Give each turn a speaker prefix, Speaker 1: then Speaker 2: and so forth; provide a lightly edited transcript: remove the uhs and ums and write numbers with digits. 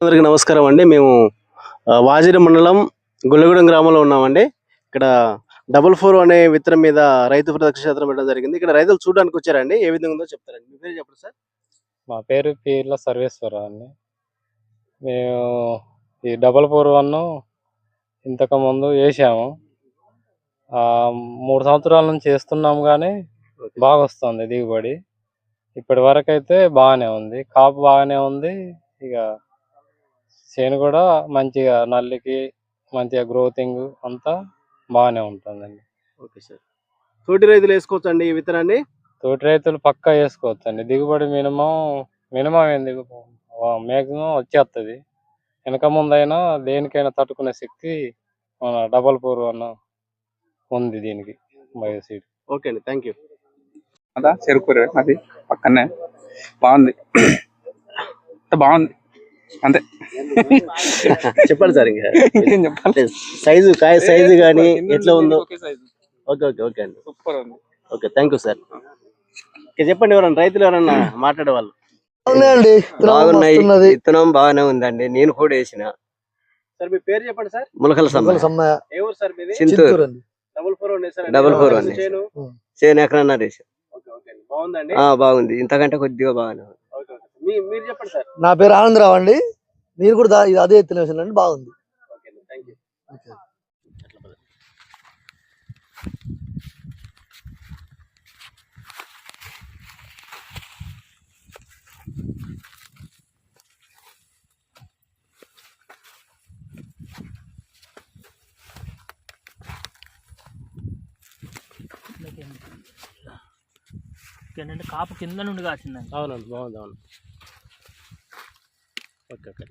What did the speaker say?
Speaker 1: అందరికీ నమస్కారం అండి. మేము వాజేడు మండలం గొల్లగూడెం గ్రామంలో ఉన్నామండి. ఇక్కడ 4 అనే విత్తనం మీద రైతు ప్రదక్షిణ క్షేత్రం పెట్టడం జరిగింది. ఇక్కడ రైతులు చూడడానికి వచ్చారండి. ఏ విధంగా ఉందో చెప్తారండి. మీ పేరు చెప్పండి సార్.
Speaker 2: మా పేరు పీర్ల సర్వేశ్వరరావు అండి. మేము ఈ 441 ఇంతకుముందు వేసాము. 3 సంవత్సరాల నుంచి వేస్తున్నాము కానీ బాగా వస్తుంది దిగుబడి. ఇప్పటి వరకు అయితే బాగానే ఉంది, కాపు బాగానే ఉంది. ఇక చేను కూడా మంచిగా నల్లికి మంచిగా గ్రోతింగ్ అంతా బాగానే ఉంటుందండి.
Speaker 1: Okay sir. తోటి రైతులు వేసుకోవచ్చండి ఈ విత్తనాన్ని?
Speaker 2: తోటి రైతులు పక్కా వేసుకోవచ్చండి. దిగుబడి మినిమం ఏంది మ్యాక్సిమం వచ్చేస్తుంది. వెనక ముందైనా దేనికైనా తట్టుకునే శక్తి మన 441 ఉంది దీనికి బయోసీడ్.
Speaker 1: ఓకే అండి, థ్యాంక్ యూ.
Speaker 3: అదా చెరుకూర అది పక్కనే బాగుంది. బాగుంది అంతే.
Speaker 1: చెప్పండి సార్. ఇంకా
Speaker 3: ఇంకేం చెప్పాలి?
Speaker 1: సైజు కాయ సైజు కానీ ఎట్లా ఉందో?
Speaker 3: Okay size.
Speaker 1: Okay okay okay అండి,
Speaker 3: సూపర్ ఉంది.
Speaker 1: Okay thank you sir. ఇక చెప్పండి, ఎవరన్నా రైతులు ఎవరన్నా మాట్లాడే వాళ్ళు?
Speaker 4: అవునండి,
Speaker 5: బాగున్నాయి. విత్తనం బాగానే ఉందండి. నేను కూడా వేసిన.
Speaker 1: సార్ మీ పేరు చెప్పండి సార్.
Speaker 5: ములకల సమ్మయ్య,
Speaker 1: ఏ ఊరు సార్ మీది?
Speaker 5: చింతూరు. 441 చేను ఎకరన్నా వేసాం.
Speaker 1: బాగుందండి.
Speaker 5: బాగుంది, ఇంతకంటే కొద్దిగా బాగానే ఉంది.
Speaker 1: మీరు చెప్పండి సార్.
Speaker 4: నా పేరు ఆనందరావు అండి. మీరు కూడా అదే ఎత్తున వేసానండి, బాగుంది.
Speaker 1: Thank you.
Speaker 6: ఏంటంటే కాపు కింద నుండి కాసిందండి.
Speaker 1: అవునండి, బాగుంది. అవును, ఓకే ఓకే.